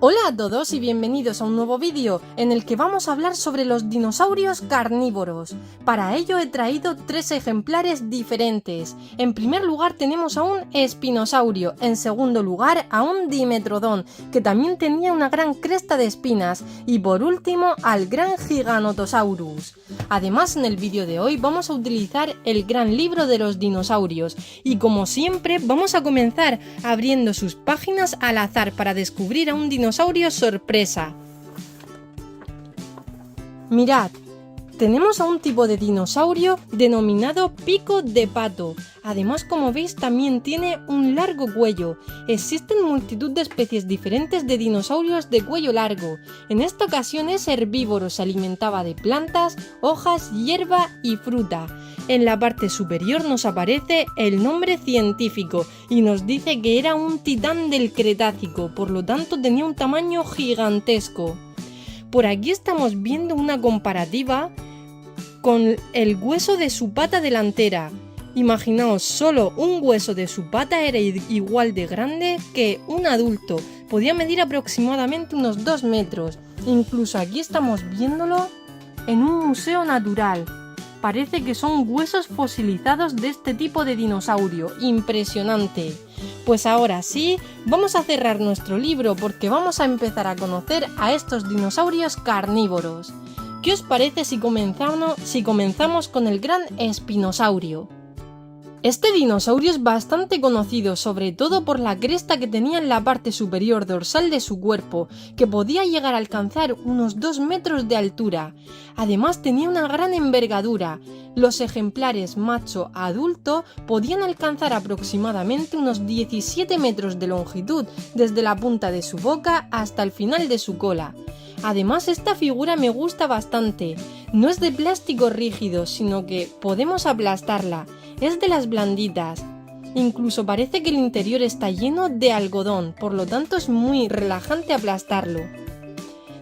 Hola a todos y bienvenidos a un nuevo vídeo en el que vamos a hablar sobre los dinosaurios carnívoros. Para ello he traído 3 ejemplares diferentes. En primer lugar tenemos a un espinosaurio, en segundo lugar a un dimetrodón, que también tenía una gran cresta de espinas, y por último al gran giganotosaurus. Además, en el vídeo de hoy vamos a utilizar el gran libro de los dinosaurios, y como siempre vamos a comenzar abriendo sus páginas al azar para descubrir a un dinosaurio sorpresa. Mirad, tenemos a un tipo de dinosaurio denominado pico de pato. Además, como veis, también tiene un largo cuello. Existen multitud de especies diferentes de dinosaurios de cuello largo. En esta ocasión es herbívoro, se alimentaba de plantas, hojas, hierba y fruta. En la parte superior nos aparece el nombre científico y nos dice que era un titán del Cretácico, por lo tanto tenía un tamaño gigantesco. Por aquí estamos viendo una comparativa con el hueso de su pata delantera. Imaginaos, solo un hueso de su pata era igual de grande que un adulto. Podía medir aproximadamente unos 2 metros. Incluso aquí estamos viéndolo en un museo natural. Parece que son huesos fosilizados de este tipo de dinosaurio. ¡Impresionante! Pues ahora sí, vamos a cerrar nuestro libro porque vamos a empezar a conocer a estos dinosaurios carnívoros. ¿Qué os parece si comenzamos con el gran espinosaurio? Este dinosaurio es bastante conocido, sobre todo por la cresta que tenía en la parte superior dorsal de su cuerpo, que podía llegar a alcanzar unos 2 metros de altura. Además tenía una gran envergadura. Los ejemplares macho adulto podían alcanzar aproximadamente unos 17 metros de longitud, desde la punta de su boca hasta el final de su cola. Además, esta figura me gusta bastante. No es de plástico rígido, sino que podemos aplastarla. Es de las blanditas. Incluso parece que el interior está lleno de algodón, por lo tanto es muy relajante aplastarlo.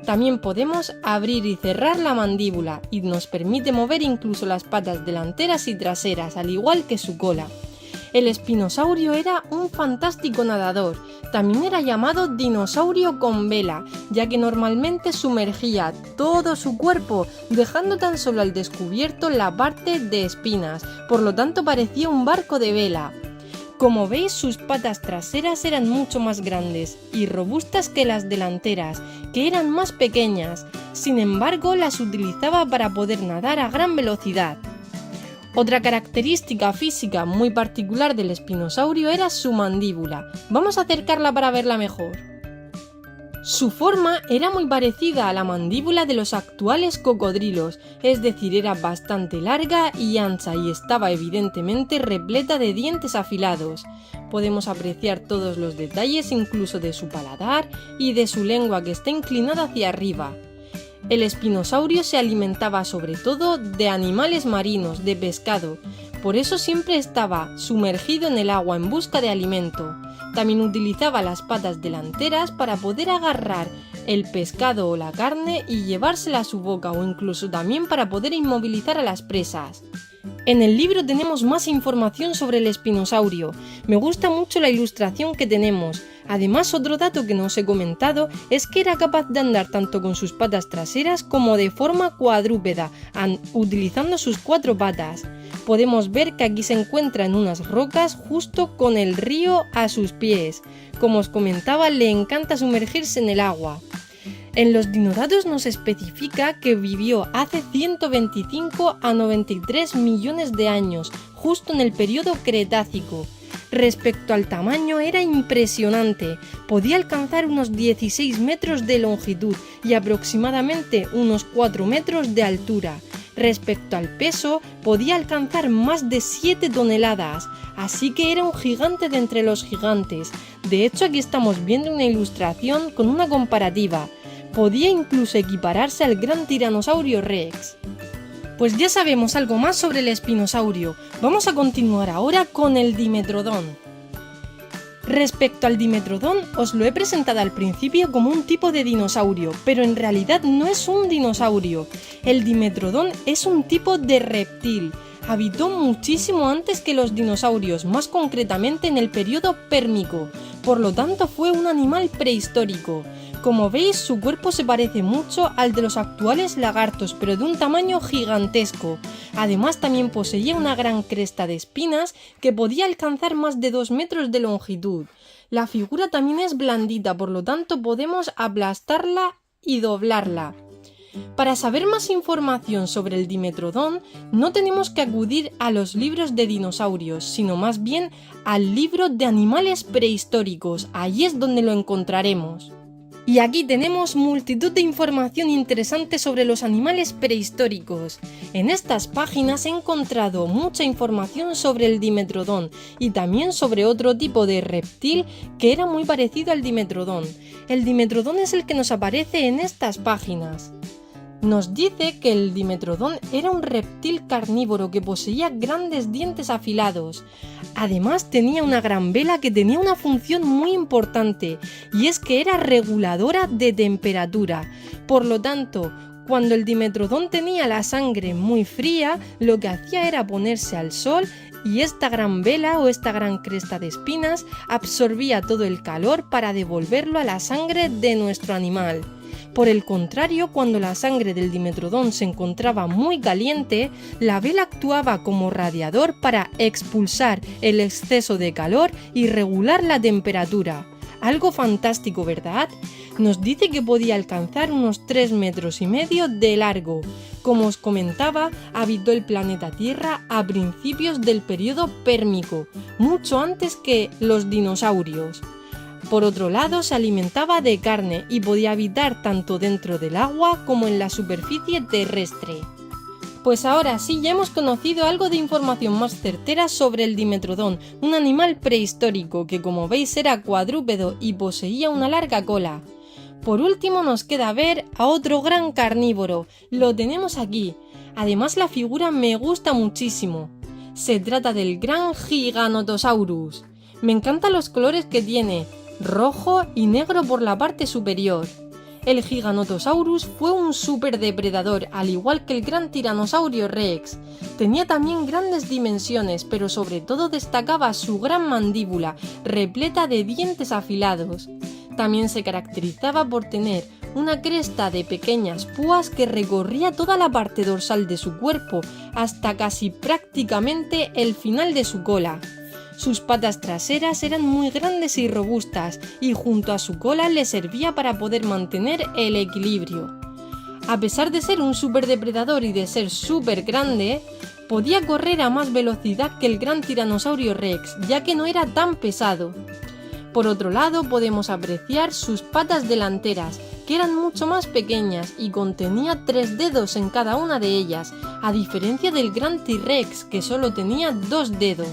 También podemos abrir y cerrar la mandíbula y nos permite mover incluso las patas delanteras y traseras, al igual que su cola. El espinosaurio era un fantástico nadador. También era llamado dinosaurio con vela, ya que normalmente sumergía todo su cuerpo, dejando tan solo al descubierto la parte de espinas, por lo tanto parecía un barco de vela. Como veis, sus patas traseras eran mucho más grandes y robustas que las delanteras, que eran más pequeñas. Sin embargo, las utilizaba para poder nadar a gran velocidad. Otra característica física muy particular del espinosaurio era su mandíbula. Vamos a acercarla para verla mejor. Su forma era muy parecida a la mandíbula de los actuales cocodrilos, es decir, era bastante larga y ancha y estaba evidentemente repleta de dientes afilados. Podemos apreciar todos los detalles, incluso de su paladar y de su lengua, que está inclinada hacia arriba. El espinosaurio se alimentaba sobre todo de animales marinos, de pescado, por eso siempre estaba sumergido en el agua en busca de alimento. También utilizaba las patas delanteras para poder agarrar el pescado o la carne y llevársela a su boca, o incluso también para poder inmovilizar a las presas. En el libro tenemos más información sobre el espinosaurio. Me gusta mucho la ilustración que tenemos. Además, otro dato que no os he comentado es que era capaz de andar tanto con sus patas traseras como de forma cuadrúpeda, utilizando sus 4 patas. Podemos ver que aquí se encuentra en unas rocas justo con el río a sus pies. Como os comentaba, le encanta sumergirse en el agua. En los dinodatos nos especifica que vivió hace 125 a 93 millones de años, justo en el periodo Cretácico. Respecto al tamaño, era impresionante. Podía alcanzar unos 16 metros de longitud y aproximadamente unos 4 metros de altura. Respecto al peso, podía alcanzar más de 7 toneladas, así que era un gigante de entre los gigantes. De hecho, aquí estamos viendo una ilustración con una comparativa. Podía incluso equipararse al gran tiranosaurio Rex. Pues ya sabemos algo más sobre el espinosaurio. Vamos a continuar ahora con el dimetrodón. Respecto al dimetrodón, os lo he presentado al principio como un tipo de dinosaurio, pero en realidad no es un dinosaurio. El dimetrodón es un tipo de reptil. Habitó muchísimo antes que los dinosaurios, más concretamente en el periodo Pérmico. Por lo tanto, fue un animal prehistórico. Como veis, su cuerpo se parece mucho al de los actuales lagartos, pero de un tamaño gigantesco. Además, también poseía una gran cresta de espinas que podía alcanzar más de 2 metros de longitud. La figura también es blandita, por lo tanto podemos aplastarla y doblarla. Para saber más información sobre el Dimetrodon, no tenemos que acudir a los libros de dinosaurios, sino más bien al libro de animales prehistóricos. Allí es donde lo encontraremos. Y aquí tenemos multitud de información interesante sobre los animales prehistóricos. En estas páginas he encontrado mucha información sobre el Dimetrodon y también sobre otro tipo de reptil que era muy parecido al Dimetrodon. El Dimetrodon es el que nos aparece en estas páginas. Nos dice que el Dimetrodon era un reptil carnívoro que poseía grandes dientes afilados. Además tenía una gran vela que tenía una función muy importante, y es que era reguladora de temperatura. Por lo tanto, cuando el Dimetrodon tenía la sangre muy fría, lo que hacía era ponerse al sol y esta gran vela o esta gran cresta de espinas absorbía todo el calor para devolverlo a la sangre de nuestro animal. Por el contrario, cuando la sangre del Dimetrodon se encontraba muy caliente, la vela actuaba como radiador para expulsar el exceso de calor y regular la temperatura. Algo fantástico, ¿verdad? Nos dice que podía alcanzar unos 3,5 metros de largo. Como os comentaba, habitó el planeta Tierra a principios del período Pérmico, mucho antes que los dinosaurios. Por otro lado, se alimentaba de carne y podía habitar tanto dentro del agua como en la superficie terrestre. Pues ahora sí, ya hemos conocido algo de información más certera sobre el Dimetrodon, un animal prehistórico que, como veis, era cuadrúpedo y poseía una larga cola. Por último nos queda ver a otro gran carnívoro, lo tenemos aquí. Además la figura me gusta muchísimo. Se trata del gran Giganotosaurus. Me encantan los colores que tiene, rojo y negro por la parte superior. El Giganotosaurus fue un superdepredador, al igual que el gran Tiranosaurio Rex. Tenía también grandes dimensiones, pero sobre todo destacaba su gran mandíbula, repleta de dientes afilados. También se caracterizaba por tener una cresta de pequeñas púas que recorría toda la parte dorsal de su cuerpo, hasta casi prácticamente el final de su cola. Sus patas traseras eran muy grandes y robustas, y junto a su cola le servía para poder mantener el equilibrio. A pesar de ser un superdepredador y de ser súper grande, podía correr a más velocidad que el gran Tiranosaurio Rex, ya que no era tan pesado. Por otro lado, podemos apreciar sus patas delanteras, que eran mucho más pequeñas y contenía 3 dedos en cada una de ellas, a diferencia del gran T-Rex, que solo tenía 2 dedos.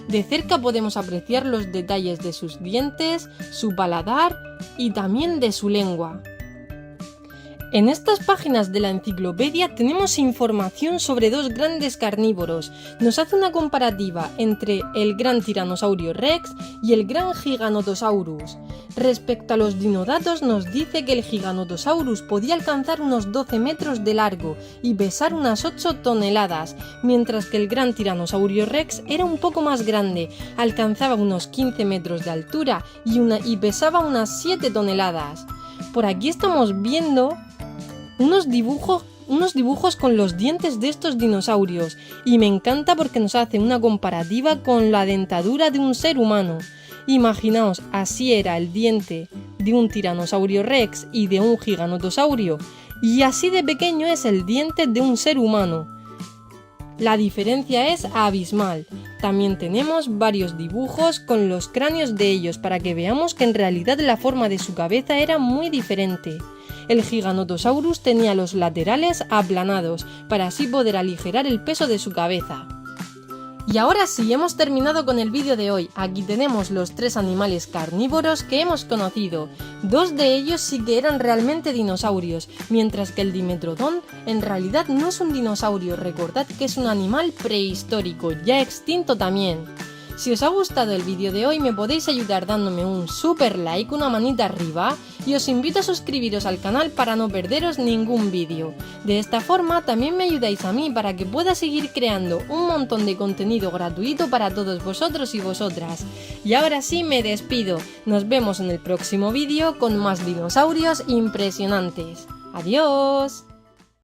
De cerca podemos apreciar los detalles de sus dientes, su paladar y también de su lengua. En estas páginas de la enciclopedia tenemos información sobre dos grandes carnívoros. Nos hace una comparativa entre el gran Tiranosaurio Rex y el gran Giganotosaurus. Respecto a los dinodatos, nos dice que el Giganotosaurus podía alcanzar unos 12 metros de largo y pesar unas 8 toneladas, mientras que el gran Tiranosaurio Rex era un poco más grande, alcanzaba unos 15 metros de altura y pesaba unas 7 toneladas. Por aquí estamos viendo unos dibujos con los dientes de estos dinosaurios, y me encanta porque nos hace una comparativa con la dentadura de un ser humano. Imaginaos, así era el diente de un Tiranosaurio Rex y de un Giganotosaurio, y así de pequeño es el diente de un ser humano. La diferencia es abismal. También tenemos varios dibujos con los cráneos de ellos para que veamos que en realidad la forma de su cabeza era muy diferente. El Giganotosaurus tenía los laterales aplanados para así poder aligerar el peso de su cabeza. Y ahora sí, hemos terminado con el vídeo de hoy. Aquí tenemos los 3 animales carnívoros que hemos conocido. 2 de ellos sí que eran realmente dinosaurios, mientras que el Dimetrodon en realidad no es un dinosaurio. Recordad que es un animal prehistórico, ya extinto también. Si os ha gustado el vídeo de hoy me podéis ayudar dándome un super like, una manita arriba, y os invito a suscribiros al canal para no perderos ningún vídeo. De esta forma también me ayudáis a mí para que pueda seguir creando un montón de contenido gratuito para todos vosotros y vosotras. Y ahora sí me despido, nos vemos en el próximo vídeo con más dinosaurios impresionantes. ¡Adiós!